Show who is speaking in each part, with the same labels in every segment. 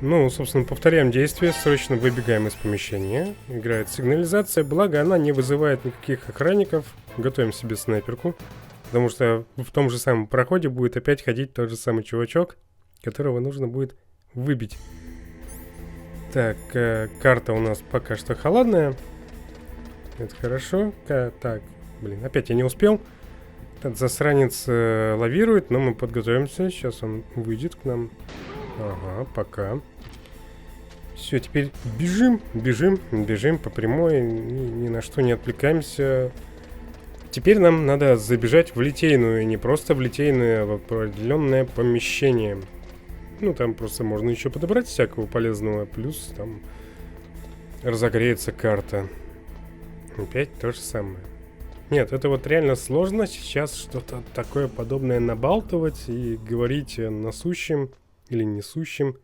Speaker 1: Ну, собственно, повторяем действие, срочно выбегаем из помещения. Играет сигнализация, благо она не вызывает никаких охранников. Готовим себе снайперку, потому что в том же самом проходе будет опять ходить тот же самый чувачок, которого нужно будет выбить. Так, карта у нас пока что холодная. Это хорошо. Так, блин, опять я не успел. Этот засранец лавирует, но мы подготовимся. Сейчас он выйдет к нам. Ага, пока. Все, теперь бежим по прямой, ни на что не отвлекаемся. Теперь нам надо забежать в литейную, не просто в литейную, а в определенное помещение. Ну, там просто можно еще подобрать всякого полезного, плюс там разогреется карта. Опять то же самое. Нет, это вот реально сложно сейчас что-то такое подобное набалтывать и говорить о насущем или несущем.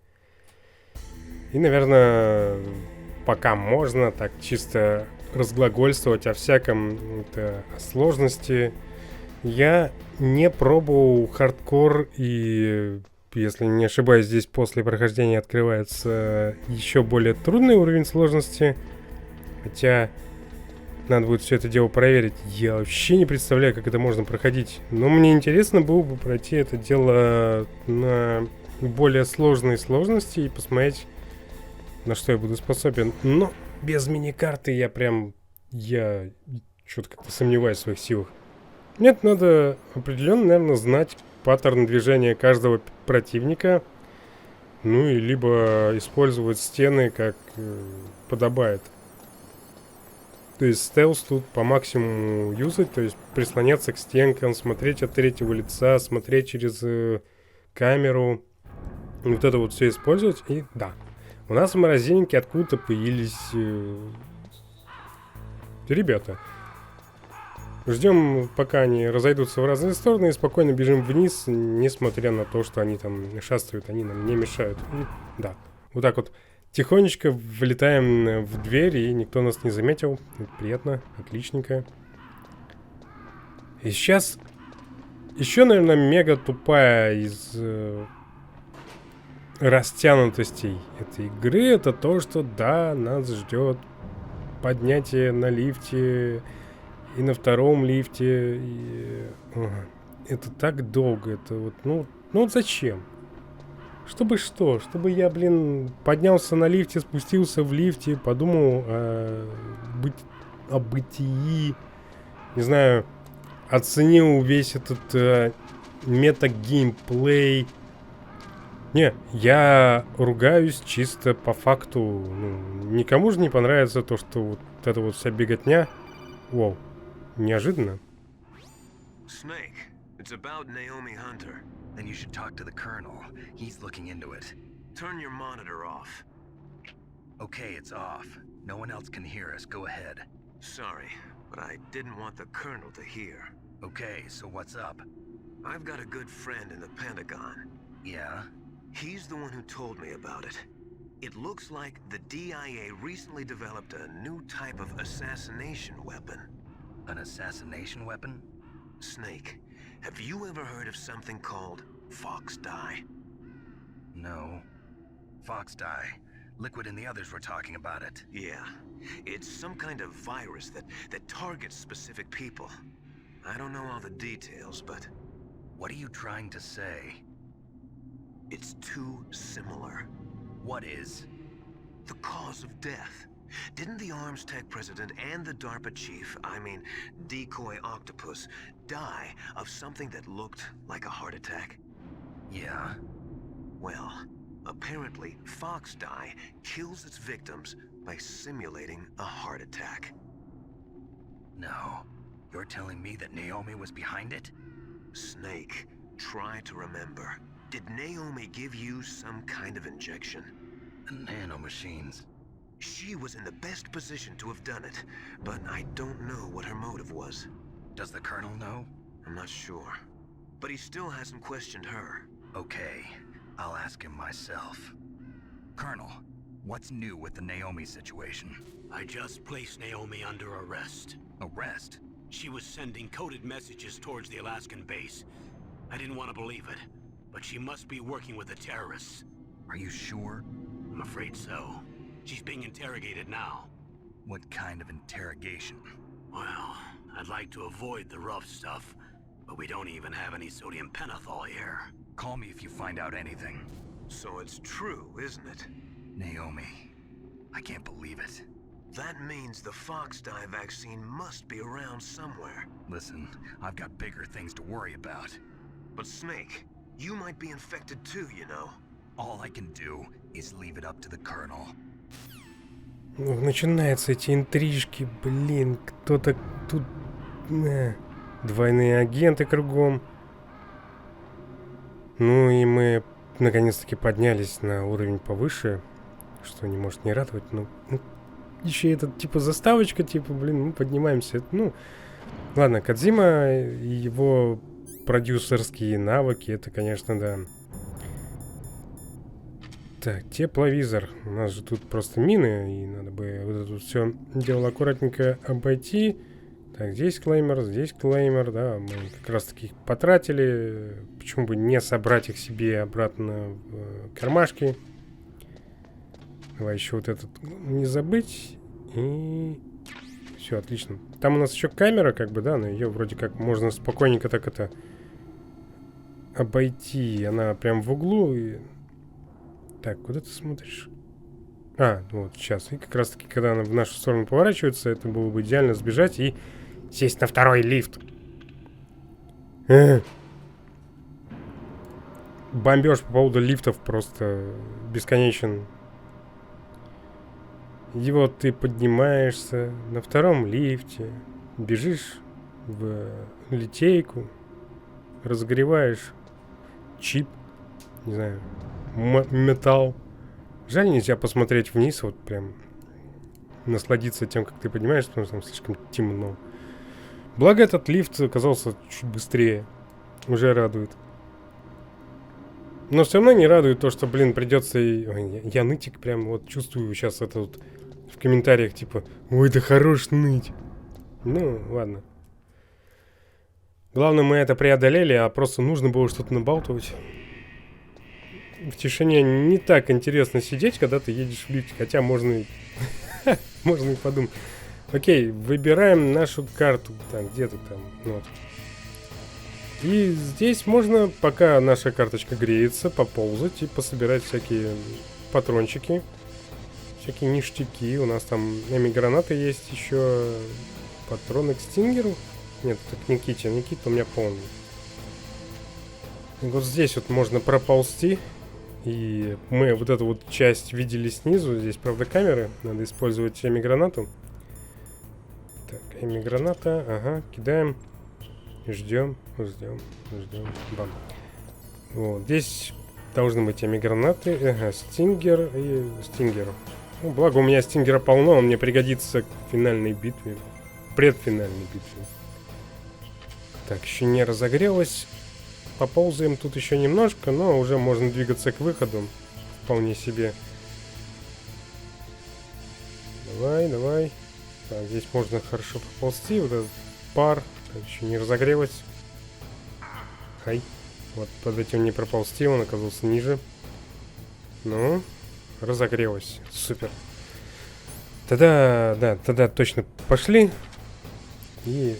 Speaker 1: И, наверное, пока можно так чисто разглагольствовать о всяком, о сложности. Я не пробовал хардкор, и, если не ошибаюсь, здесь после прохождения открывается еще более трудный уровень сложности. Хотя надо будет все это дело проверить. Я вообще не представляю, как это можно проходить. Но мне интересно было бы пройти это дело на более сложной сложности и посмотреть, на что я буду способен. Но без миникарты я что-то как-то сомневаюсь в своих силах. Нет, надо определенно, наверное, знать паттерн движения каждого противника. Ну и либо использовать стены, как подобает. То есть стелс тут по максимуму юзать, то есть прислоняться к стенкам, смотреть от третьего лица, смотреть через камеру. Вот это вот все использовать. И да, у нас в морозильнике откуда-то появились ребята. Ждем, пока они разойдутся в разные стороны, и спокойно бежим вниз, несмотря на то, что они там шастают, они нам не мешают. И да, вот так вот тихонечко влетаем в дверь, и никто нас не заметил. Это приятно, отличненько. И сейчас еще, наверное, мега тупая из растянутостей этой игры, это то, что да, нас ждет поднятие на лифте и на втором лифте. И это так долго, это вот, ну вот зачем? Чтобы что? Чтобы я, поднялся на лифте, спустился в лифте, подумал о бытии, не знаю, оценил весь этот мета-геймплей. Не, я ругаюсь чисто по факту. Никому же не понравится то, что вот эта вот вся беготня. Вау, неожиданно.
Speaker 2: Snake, it's about Naomi Hunter.
Speaker 3: Then you should talk to the Colonel. He's looking into it.
Speaker 2: Turn your monitor off.
Speaker 3: Okay, it's off. No one else can hear us. Go ahead.
Speaker 2: Sorry, but I didn't want the Colonel to hear.
Speaker 3: Okay, so what's up?
Speaker 2: I've got a good friend in the Pentagon.
Speaker 3: Yeah?
Speaker 2: He's the one who told me about it. It looks like the DIA recently developed a new type of assassination weapon.
Speaker 3: An assassination weapon?
Speaker 2: Snake, have you ever heard of something called Fox Dye?
Speaker 3: No. Fox Dye. Liquid and the others were talking about it.
Speaker 2: Yeah. It's some kind of virus that targets specific people. I don't know all the details, but...
Speaker 3: What are you trying to say?
Speaker 2: It's too similar.
Speaker 3: What is?
Speaker 2: The cause of death. Didn't the Arms Tech president and the DARPA chief, I mean, Decoy Octopus, die of something that looked like a heart attack?
Speaker 3: Yeah.
Speaker 2: Well, apparently Fox Dye kills its victims by simulating a heart attack.
Speaker 3: No. You're telling me that Naomi was behind it?
Speaker 2: Snake, try to remember. Did Naomi give you some kind of injection?
Speaker 3: Nanomachines.
Speaker 2: She was in the best position to have done it, but I don't know what her motive was.
Speaker 3: Does the Colonel know?
Speaker 2: I'm not sure. But he still hasn't questioned her.
Speaker 3: Okay, I'll ask him myself. Colonel, what's new with the Naomi situation?
Speaker 4: I just placed Naomi under arrest.
Speaker 3: Arrest?
Speaker 4: She was sending coded messages towards the Alaskan base. I didn't want to believe it, but she must be working with the terrorists.
Speaker 3: Are you sure?
Speaker 4: I'm afraid so. She's being interrogated now.
Speaker 3: What kind of interrogation?
Speaker 4: Well, I'd like to avoid the rough stuff, but we don't even have any sodium pentothal here.
Speaker 3: Call me if you find out anything.
Speaker 2: So it's true, isn't it?
Speaker 3: Naomi, I can't believe it.
Speaker 2: That means the fox dye vaccine must be around somewhere.
Speaker 3: Listen, I've got bigger things to worry about.
Speaker 2: But Snake, you might be infected too, you know.
Speaker 3: All I can do is leave it up to the Colonel.
Speaker 1: Начинаются эти интрижки, блин, кто-то тут... Двойные агенты кругом. Ну и мы наконец-таки поднялись на уровень повыше, что не может не радовать, но... еще этот, типа, заставочка, типа, блин, мы поднимаемся. Ну, ладно, Кодзима и его продюсерские навыки, это, конечно, да. Так, тепловизор. У нас же тут просто мины, и надо бы вот это все дело аккуратненько обойти. Так, здесь клеймер, да, мы как раз-таки их потратили. Почему бы не собрать их себе обратно в кармашки? Давай еще вот этот не забыть. И все, отлично. Там у нас еще камера, как бы, да, но ее вроде как можно спокойненько так это обойти. Она прям в углу. И... Так, куда ты смотришь? А, вот сейчас. И как раз таки, когда она в нашу сторону поворачивается, это было бы идеально сбежать и сесть на второй лифт. Бомбеж по поводу лифтов просто бесконечен. И вот ты поднимаешься на втором лифте, бежишь в литейку, разогреваешь чип, не знаю, металл. Жаль, нельзя посмотреть вниз, вот прям насладиться тем, как ты поднимаешься, потому что там слишком темно. Благо этот лифт оказался чуть быстрее, уже радует. Но все равно не радует то, что, блин, придется... Ой, я нытик прям вот чувствую сейчас это вот в комментариях, типа, ой, да хорош ныть. Ну, ладно. Главное, мы это преодолели, а просто нужно было что-то набалтывать. В тишине не так интересно сидеть, когда ты едешь в лифте, хотя можно и... можно и подумать. Окей, выбираем нашу карту. Так, где ты там? Вот. И здесь можно, пока наша карточка греется, поползать и пособирать всякие патрончики, всякие ништяки. У нас там гранаты есть еще, патроны к стингеру. Нет, это к Никите. Никита у меня полный. И вот здесь вот можно проползти. И мы вот эту вот часть видели снизу. Здесь, правда, камеры. Надо использовать гранату. Так, граната. Ага, кидаем. Ждем. Бам. Вот, здесь должны быть гранаты. Ага, стингер и стингер. Ну, благо у меня стингера полно, он мне пригодится к финальной битве. Предфинальной битве. Так, еще не разогрелось. Поползаем тут еще немножко, но уже можно двигаться к выходу. Вполне себе. Давай. Так, здесь можно хорошо поползти. Вот этот пар. Так, еще не разогрелось. Хай. Вот под этим не проползти, он оказался ниже. Ну, разогрелось. Супер. Тогда точно пошли. И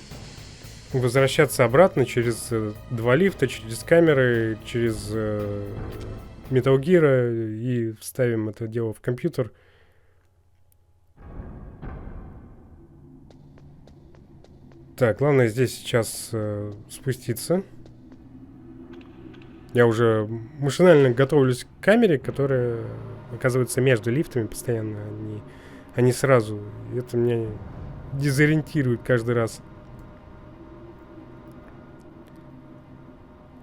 Speaker 1: возвращаться обратно через два лифта, через камеры, через Metal Gear и вставим это дело в компьютер. Так, главное здесь сейчас спуститься. Я уже машинально готовлюсь к камере, которая оказывается между лифтами постоянно, а не сразу. Это меня дезориентирует каждый раз.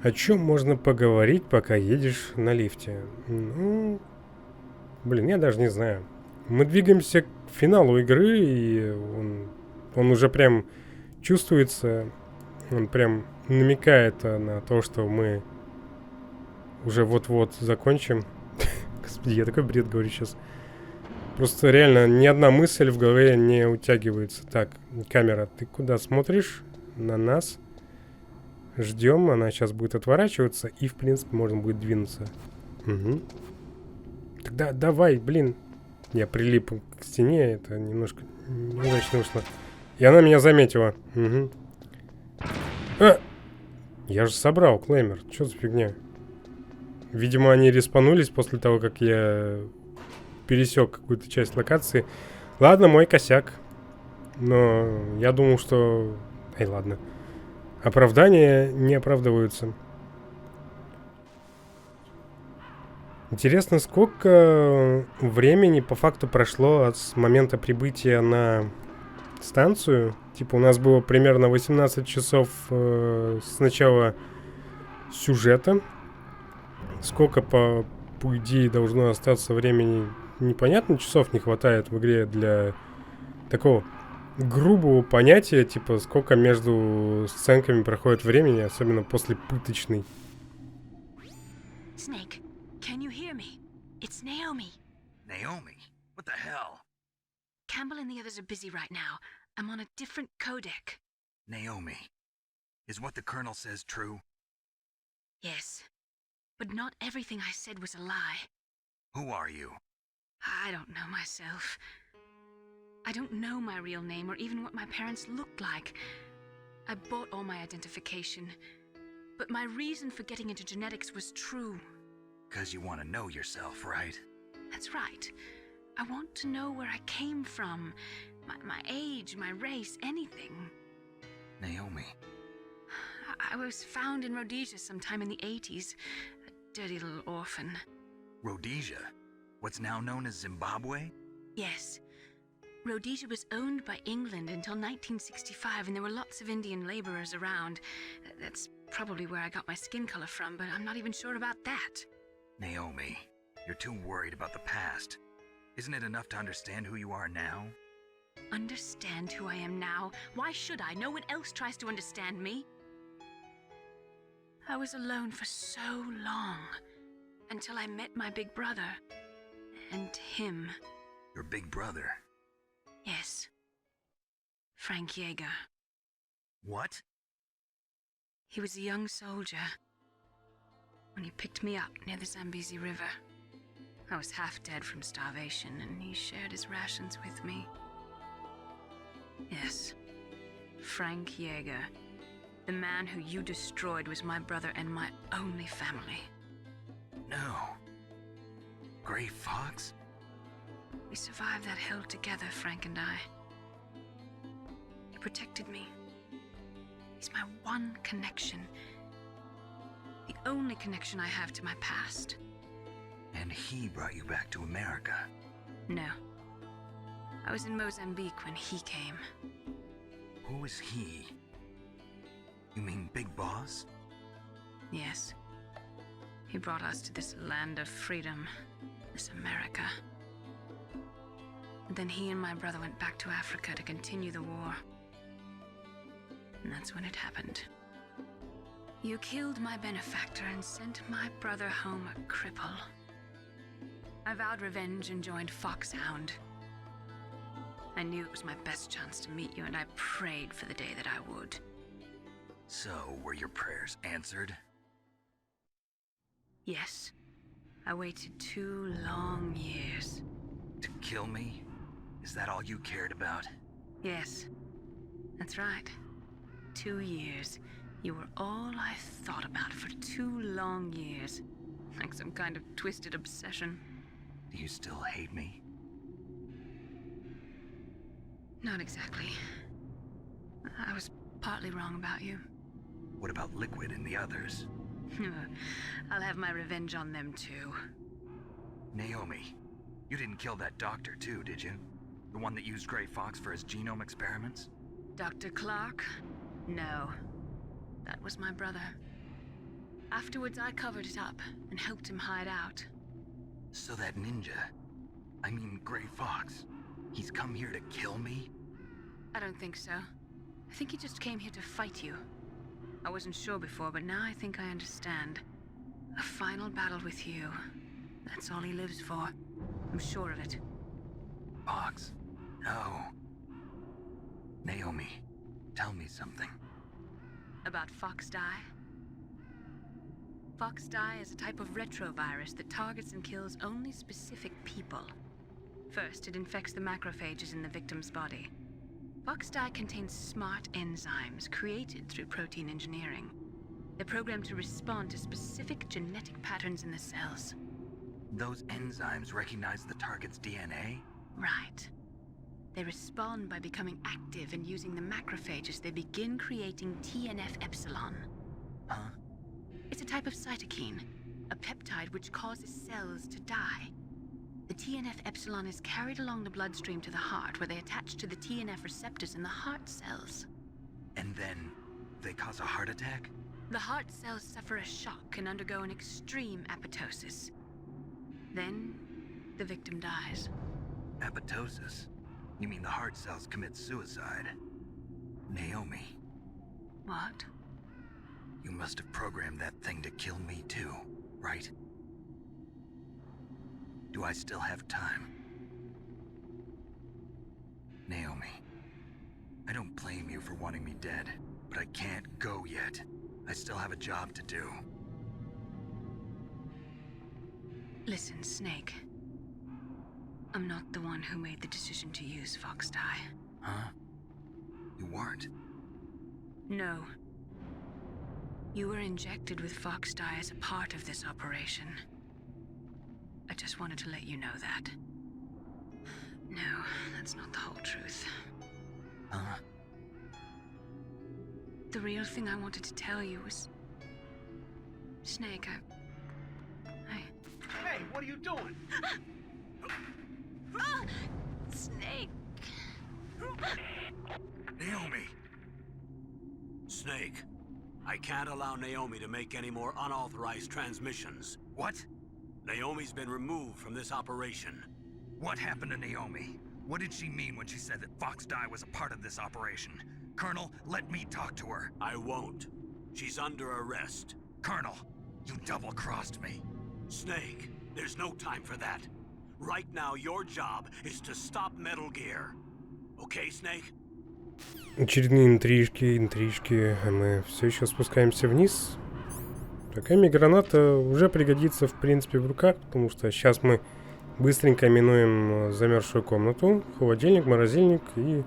Speaker 1: О чем можно поговорить, пока едешь на лифте? Ну, блин, я даже не знаю. Мы двигаемся к финалу игры, и он уже прям чувствуется, он прям намекает на то, что мы уже вот-вот закончим. Господи, я такой бред говорю сейчас. Просто реально ни одна мысль в голове не утягивается. Так, камера, ты куда смотришь? На нас. Ждем, она сейчас будет отворачиваться, и, в принципе, можно будет двинуться. Угу. Да, давай, блин. Я прилип к стене, это немножко неудачно вышло. И она меня заметила. Угу. Я же собрал клеймер. Что за фигня? Видимо, они респанулись после того, как я пересек какую-то часть локации. Ладно, мой косяк. Но я думал, что... Эй, ладно. Оправдания не оправдываются. Интересно, сколько времени по факту прошло с момента прибытия на станцию? Типа у нас было примерно 18 часов с начала сюжета. Сколько по идее должно остаться времени, непонятно. Часов не хватает в игре для такого грубого понятия, типа сколько между сценками проходит времени, особенно после пыточной.
Speaker 5: Snake, can you hear me? It's Naomi.
Speaker 3: Naomi? What the hell?
Speaker 5: Campbell and the others are busy right now. I'm on a different codec.
Speaker 3: Naomi, is what the Colonel says true?
Speaker 5: Yes. But not everything I said was a lie.
Speaker 3: Who are you?
Speaker 5: I don't know myself. I don't know my real name or even what my parents looked like. I bought all my identification. But my reason for getting into genetics was true.
Speaker 3: 'Cause you want to know yourself, right?
Speaker 5: That's right. I want to know where I came from. My age, my race, anything.
Speaker 3: Naomi.
Speaker 5: I was found in Rhodesia sometime in the 80s. A dirty little orphan.
Speaker 3: Rhodesia? What's now known as Zimbabwe?
Speaker 5: Yes. Rhodesia was owned by England until 1965, and there were lots of Indian laborers around. That's probably where I got my skin color from, but I'm not even sure about that.
Speaker 3: Naomi, you're too worried about the past. Isn't it enough to understand who you are now?
Speaker 5: Understand who I am now? Why should I? No one else tries to understand me. I was alone for so long, until I met my big brother. And him.
Speaker 3: Your big brother?
Speaker 5: Yes. Frank Yeager.
Speaker 3: What?
Speaker 5: He was a young soldier when he picked me up near the Zambezi River. I was half dead from starvation, and he shared his rations with me. Yes, Frank Yeager. The man who you destroyed was my brother and my only family.
Speaker 3: No. Gray Fox?
Speaker 5: We survived that hell together, Frank and I. He protected me. He's my one connection. The only connection I have to my past.
Speaker 3: And he brought you back to America?
Speaker 5: No. I was in Mozambique when he came.
Speaker 3: Who is he? You mean Big Boss?
Speaker 5: Yes. He brought us to this land of freedom, this America. And then he and my brother went back to Africa to continue the war. And that's when it happened. You killed my benefactor and sent my brother home a cripple. I vowed revenge and joined FOXHOUND. I knew it was my best chance to meet you, and I prayed for the day that I would.
Speaker 3: So, were your prayers answered?
Speaker 5: Yes. I waited 2 long years.
Speaker 3: To kill me? Is that all you cared about?
Speaker 5: Yes. That's right. 2 years. You were all I thought about for 2 long years. Like some kind of twisted obsession.
Speaker 3: Do you still hate me?
Speaker 5: Not exactly. I was partly wrong about you.
Speaker 3: What about Liquid and the others?
Speaker 5: I'll have my revenge on them too.
Speaker 3: Naomi, you didn't kill that doctor too, did you? The one that used Gray Fox for his genome experiments?
Speaker 5: Dr. Clark? No. That was my brother. Afterwards, I covered it up and helped him hide out.
Speaker 3: So that ninja, I mean Gray Fox, he's come here to kill me?
Speaker 5: I don't think so. I think he just came here to fight you. I wasn't sure before, but now I think I understand. A final battle with you. That's all he lives for. I'm sure of it.
Speaker 3: Fox? No. Naomi, tell me something.
Speaker 5: About Fox Die? FOXDIE is a type of retrovirus that targets and kills only specific people. First, it infects the macrophages in the victim's body. FOXDIE contains smart enzymes created through protein engineering. They're programmed to respond to specific genetic patterns in the cells.
Speaker 3: Those enzymes recognize the target's DNA?
Speaker 5: Right. They respond by becoming active and using the macrophages. They begin creating TNF-epsilon.
Speaker 3: Huh?
Speaker 5: It's a type of cytokine, a peptide which causes cells to die. The TNF-epsilon is carried along the bloodstream to the heart, where they attach to the TNF receptors in the heart cells.
Speaker 3: And then they cause a heart attack?
Speaker 5: The heart cells suffer a shock and undergo an extreme apoptosis. Then, the victim dies.
Speaker 3: Apoptosis? You mean the heart cells commit suicide? Naomi,
Speaker 5: What?
Speaker 3: you must have programmed that thing to kill me too, right? Do I still have time? Naomi, I don't blame you for wanting me dead, but I can't go yet. I still have a job to do.
Speaker 5: Listen, Snake. I'm not the one who made the decision to use FOXDIE.
Speaker 3: Huh? You weren't?
Speaker 5: No. You were injected with FOXDIE as a part of this operation. I just wanted to let you know that. No, that's not the whole truth.
Speaker 3: Huh?
Speaker 5: The real thing I wanted to tell you was... Snake,
Speaker 4: Hey, what are you doing?
Speaker 5: Snake!
Speaker 3: Naomi!
Speaker 4: Snake, I can't allow Naomi to make any more unauthorized transmissions.
Speaker 3: What?
Speaker 4: Naomi's been removed from this operation.
Speaker 3: What happened to Naomi? What did she mean when she said that FOXDIE was a part of this operation? Colonel, let me talk to her.
Speaker 4: I won't. She's under arrest.
Speaker 3: Colonel, you double-crossed me.
Speaker 4: Snake, there's no time for that. Right now, your job is to stop Metal Gear. Okay, Snake?
Speaker 1: Очередные интрижки, а мы все еще спускаемся вниз. Такая миграната уже пригодится, в принципе, в руках, потому что сейчас мы быстренько минуем замерзшую комнату, холодильник, морозильник, и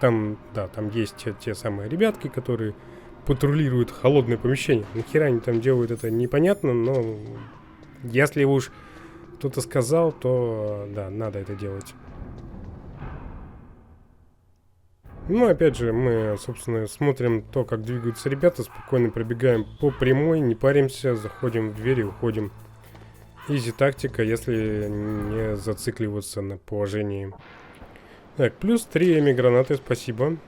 Speaker 1: там, да, там есть те самые ребятки, которые патрулируют холодное помещение. Нахера они там делают, это непонятно, но если уж кто-то сказал, то да, надо это делать. Ну, опять же, мы, собственно, смотрим то, как двигаются ребята, спокойно пробегаем по прямой, не паримся, заходим в дверь и уходим. Изи тактика, если не зацикливаться на положении. Так, плюс 3 гранаты, спасибо.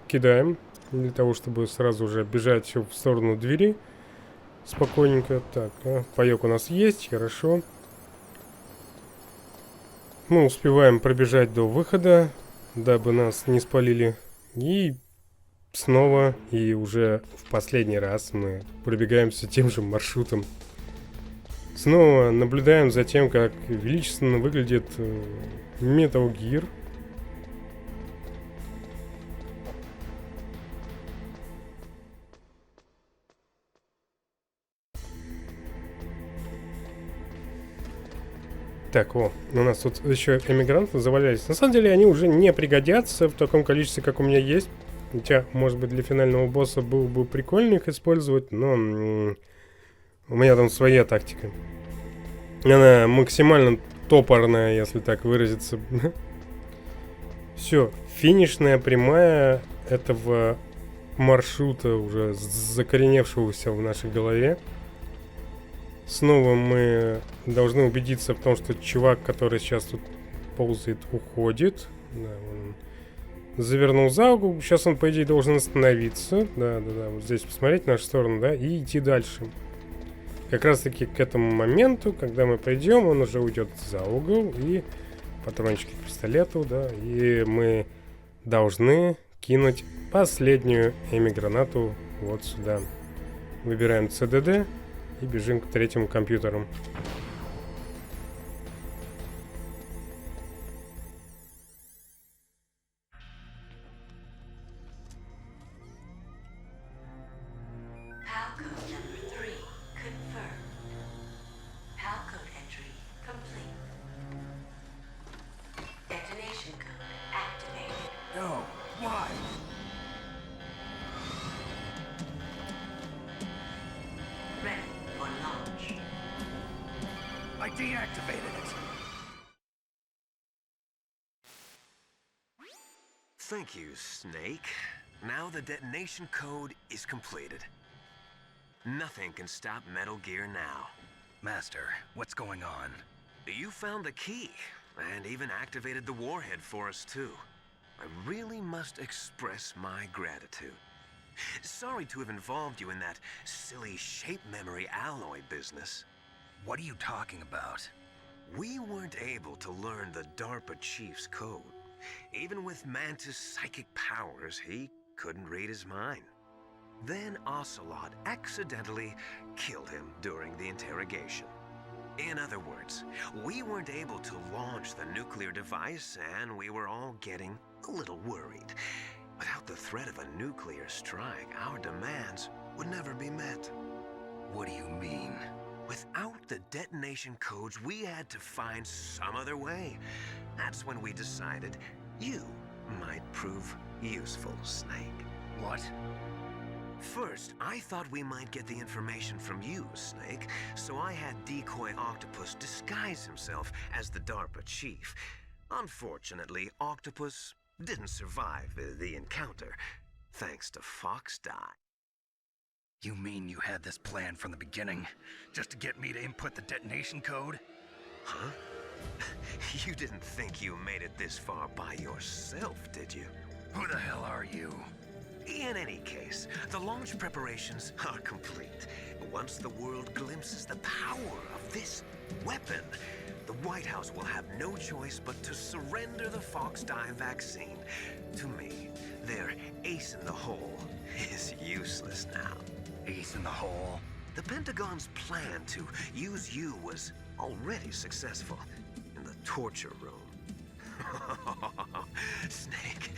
Speaker 1: Кидаем, для того, чтобы сразу же бежать в сторону двери. Спокойненько. Так, паёк у нас есть, хорошо. Мы успеваем пробежать до выхода, дабы нас не спалили. И снова, и уже в последний раз мы пробегаемся тем же маршрутом. Снова наблюдаем за тем, как величественно выглядит Metal Gear. Так, у нас тут еще эмигранты завалялись. На самом деле они уже не пригодятся в таком количестве, как у меня есть. Хотя, может быть, для финального босса было бы прикольно их использовать, но у меня там своя тактика. Она максимально топорная, если так выразиться. Все, финишная прямая этого маршрута, уже закореневшегося в нашей голове. Снова мы должны убедиться в том, что чувак, который сейчас тут ползает, уходит. Да, он завернул за угол. Сейчас он, по идее, должен остановиться. Да, вот здесь посмотреть в нашу сторону, да, и идти дальше. Как раз таки к этому моменту, когда мы придем, он уже уйдет за угол. И патрончики к пистолету, да. И мы должны кинуть последнюю гранату вот сюда. Выбираем CDD. И бежим к третьему компьютеру.
Speaker 6: Alcove number 3 confirmed.
Speaker 3: minute.
Speaker 2: Thank you, Snake. Now the detonation code is completed. Nothing can stop Metal Gear now.
Speaker 3: Master, what's going on?
Speaker 2: You found the key, and even activated the warhead for us too. I really must express my gratitude. Sorry to have involved you in that silly shape memory alloy business.
Speaker 3: What are you talking about?
Speaker 2: We weren't able to learn the DARPA chief's code. Even with Mantis' psychic powers, he couldn't read his mind. Then Ocelot accidentally killed him during the interrogation. In other words, we weren't able to launch the nuclear device, and we were all getting a little worried. Without the threat of a nuclear strike, our demands would never be met.
Speaker 3: What do you mean?
Speaker 2: Without the detonation codes, we had to find some other way. That's when we decided you might prove useful, Snake.
Speaker 3: What?
Speaker 2: First, I thought we might get the information from you, Snake, so I had Decoy Octopus disguise himself as the DARPA chief. Unfortunately, Octopus didn't survive the encounter, thanks to FOXHOUND.
Speaker 3: You mean you had this plan from the beginning, just to get me to input the detonation code?
Speaker 2: Huh? You didn't think you made it this far by yourself, did you?
Speaker 3: Who the hell are you?
Speaker 2: In any case, the launch preparations are complete. Once the world glimpses the power of this weapon, the White House will have no choice but to surrender the FOXHOUND vaccine to me. Their ace in the hole is useless now.
Speaker 3: Ace in the hole?
Speaker 2: The Pentagon's plan to use you was already successful in the torture room. Snake,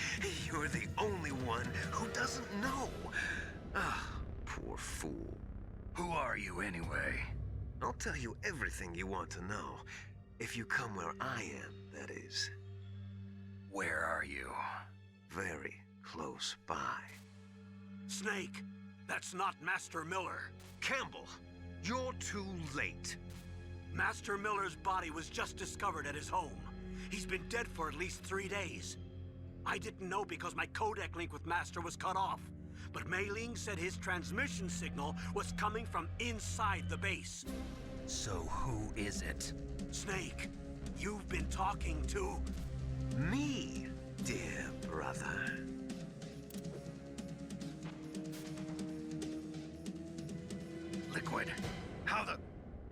Speaker 2: you're the only one who doesn't know. Ah, poor fool.
Speaker 3: Who are you anyway?
Speaker 2: I'll tell you everything you want to know. If you come where I am, that is.
Speaker 3: Where are you?
Speaker 2: Very close by.
Speaker 4: Snake, that's not Master Miller.
Speaker 2: Campbell, you're too late.
Speaker 4: Master Miller's body was just discovered at his home. He's been dead for at least 3 days. I didn't know because my codec link with Master was cut off. But Mei Ling said his transmission signal was coming from inside the base.
Speaker 3: So who is it?
Speaker 4: Snake, you've been talking to...
Speaker 2: Me, dear brother.
Speaker 3: Liquid, how the...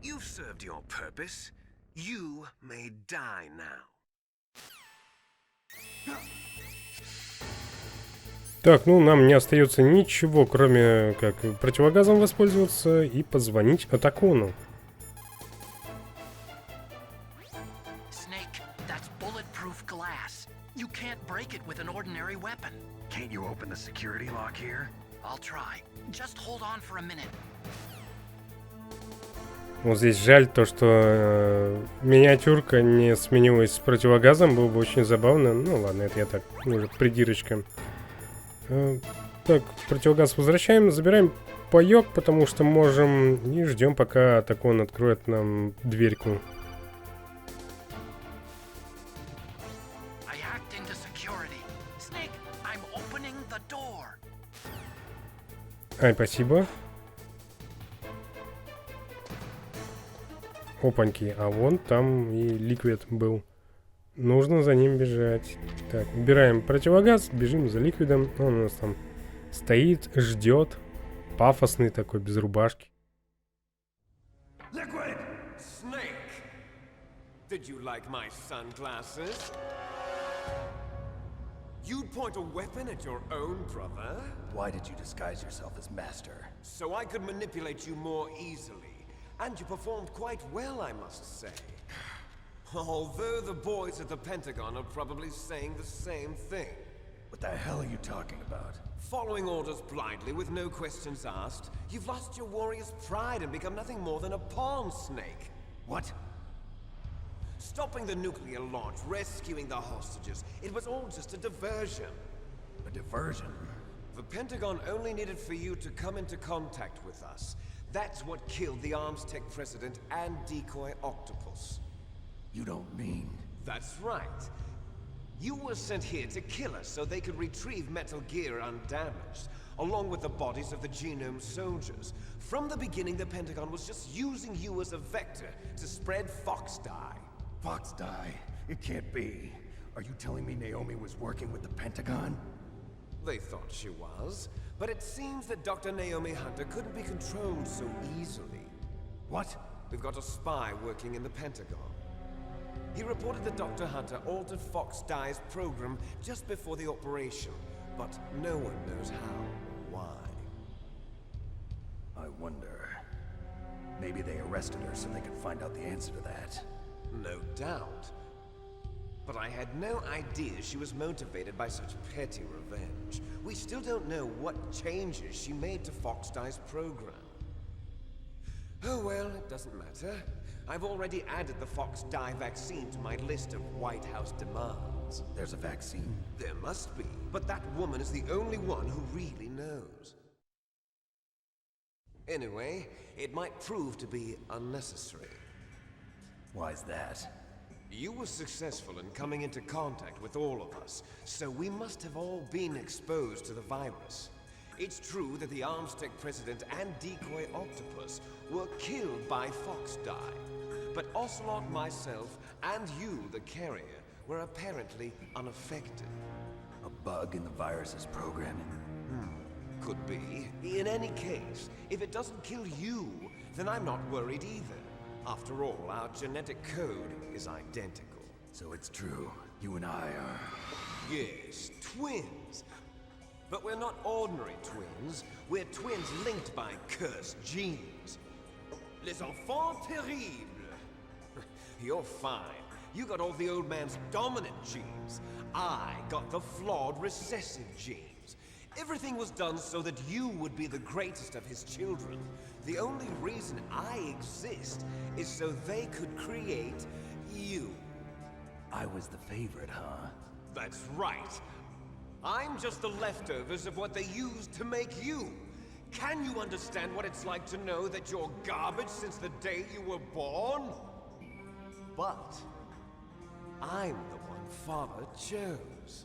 Speaker 2: You've served your purpose. You may die now.
Speaker 1: Так, ну нам не остается ничего, кроме как противогазом воспользоваться и позвонить Атакону.
Speaker 6: Snake, that's bulletproof glass. You can't break it with an ordinary weapon.
Speaker 3: Can't you open the security lock here?
Speaker 6: I'll try. Just hold on for a minute.
Speaker 1: Вот здесь жаль то, что миниатюрка не сменилась с противогазом, было бы очень забавно. Ну ладно, это я так, уже придирочка. Так, противогаз возвращаем, забираем паёк, потому что можем, и ждем, пока Атакон откроет нам дверьку. Ай, спасибо. Опаньки, а вон там и Ликвид был. Нужно за ним бежать. Так, убираем противогаз, бежим за Ликвидом. Он у нас там стоит, ждет. Пафосный такой, без рубашки.
Speaker 7: Liquid! Snake! Did you like my sunglasses? You'd point a weapon at your own brother?
Speaker 3: Why did you disguise yourself as Master?
Speaker 7: So I could manipulate you more easily. And you performed quite well, I must say. Although the boys at the Pentagon are probably saying the same thing.
Speaker 3: What the hell are you talking about?
Speaker 7: Following orders blindly with no questions asked, you've lost your warrior's pride and become nothing more than a pawn, Snake.
Speaker 3: What?
Speaker 7: Stopping the nuclear launch, rescuing the hostages, it was all just a diversion.
Speaker 3: A diversion?
Speaker 7: The Pentagon only needed for you to come into contact with us. That's what killed the Arms Tech president and Decoy Octopus.
Speaker 3: You don't mean...
Speaker 7: That's right. You were sent here to kill us so they could retrieve Metal Gear undamaged, along with the bodies of the Genome soldiers. From the beginning, the Pentagon was just using you as a vector to spread Fox dye.
Speaker 3: Fox dye? It can't be. Are you telling me Naomi was working with the Pentagon?
Speaker 7: They thought she was, but it seems that Dr. Naomi Hunter couldn't be controlled so easily.
Speaker 3: What?
Speaker 7: We've got a spy working in the Pentagon. He reported that Dr. Hunter altered Fox Dye's program just before the operation, but no one knows how or why.
Speaker 3: I wonder... Maybe they arrested her so they could find out the answer to that.
Speaker 7: No doubt. But I had no idea she was motivated by such petty revenge. We still don't know what changes she made to Fox Dye's program. Oh well, it doesn't matter. I've already added the Fox Dye vaccine to my list of White House demands.
Speaker 3: There's a vaccine?
Speaker 7: There must be, but that woman is the only one who really knows. Anyway, it might prove to be unnecessary.
Speaker 3: Why's that?
Speaker 7: You were successful in coming into contact with all of us, so we must have all been exposed to the virus. It's true that the Armstech president and decoy octopus were killed by Fox Dye, but Ocelot, myself, and you, the carrier, were apparently unaffected.
Speaker 3: A bug in the virus's programming?
Speaker 7: Could be. In any case, if it doesn't kill you, then I'm not worried either. After all, our genetic code is identical.
Speaker 3: So it's true. You and I are...
Speaker 7: Yes, twins. But we're not ordinary twins. We're twins linked by cursed genes. Les enfants terribles. You're fine. You got all the old man's dominant genes. I got the flawed recessive genes. Everything was done so that you would be the greatest of his children. The only reason I exist is so they could create you.
Speaker 3: I was the favorite, huh?
Speaker 7: That's right. I'm just the leftovers of what they used to make you. Can you understand what it's like to know that you're garbage since the day you were born? But I'm the one Father chose.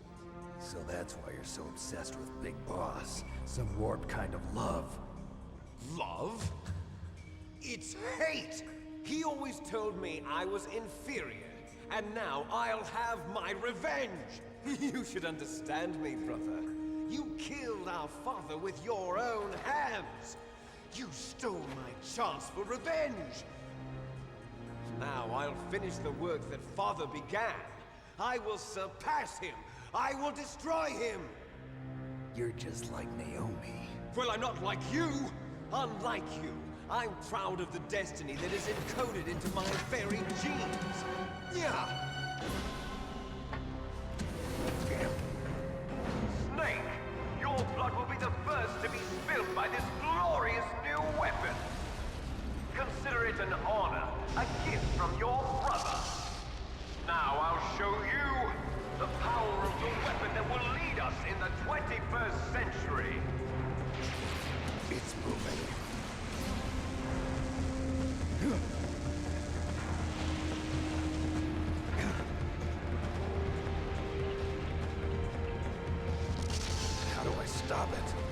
Speaker 3: So that's why you're so obsessed with Big Boss. Some warped kind of love.
Speaker 7: Love? It's hate! He always told me I was inferior, and now I'll have my revenge! You should understand me, brother. You killed our father with your own hands! You stole my chance for revenge! Now I'll finish the work that Father began. I will surpass him! I will destroy him!
Speaker 3: You're just like Naomi.
Speaker 7: Well, I'm not like you! Unlike you, I'm proud of the destiny that is encoded into my very genes! Yeah! Snake, your blood will be the first to be spilled by this glorious new weapon! Consider it an honor, a gift from your brother! Now I'll show you the power of the weapon that will lead us in the 21st century!
Speaker 3: It's moving. How do I stop it?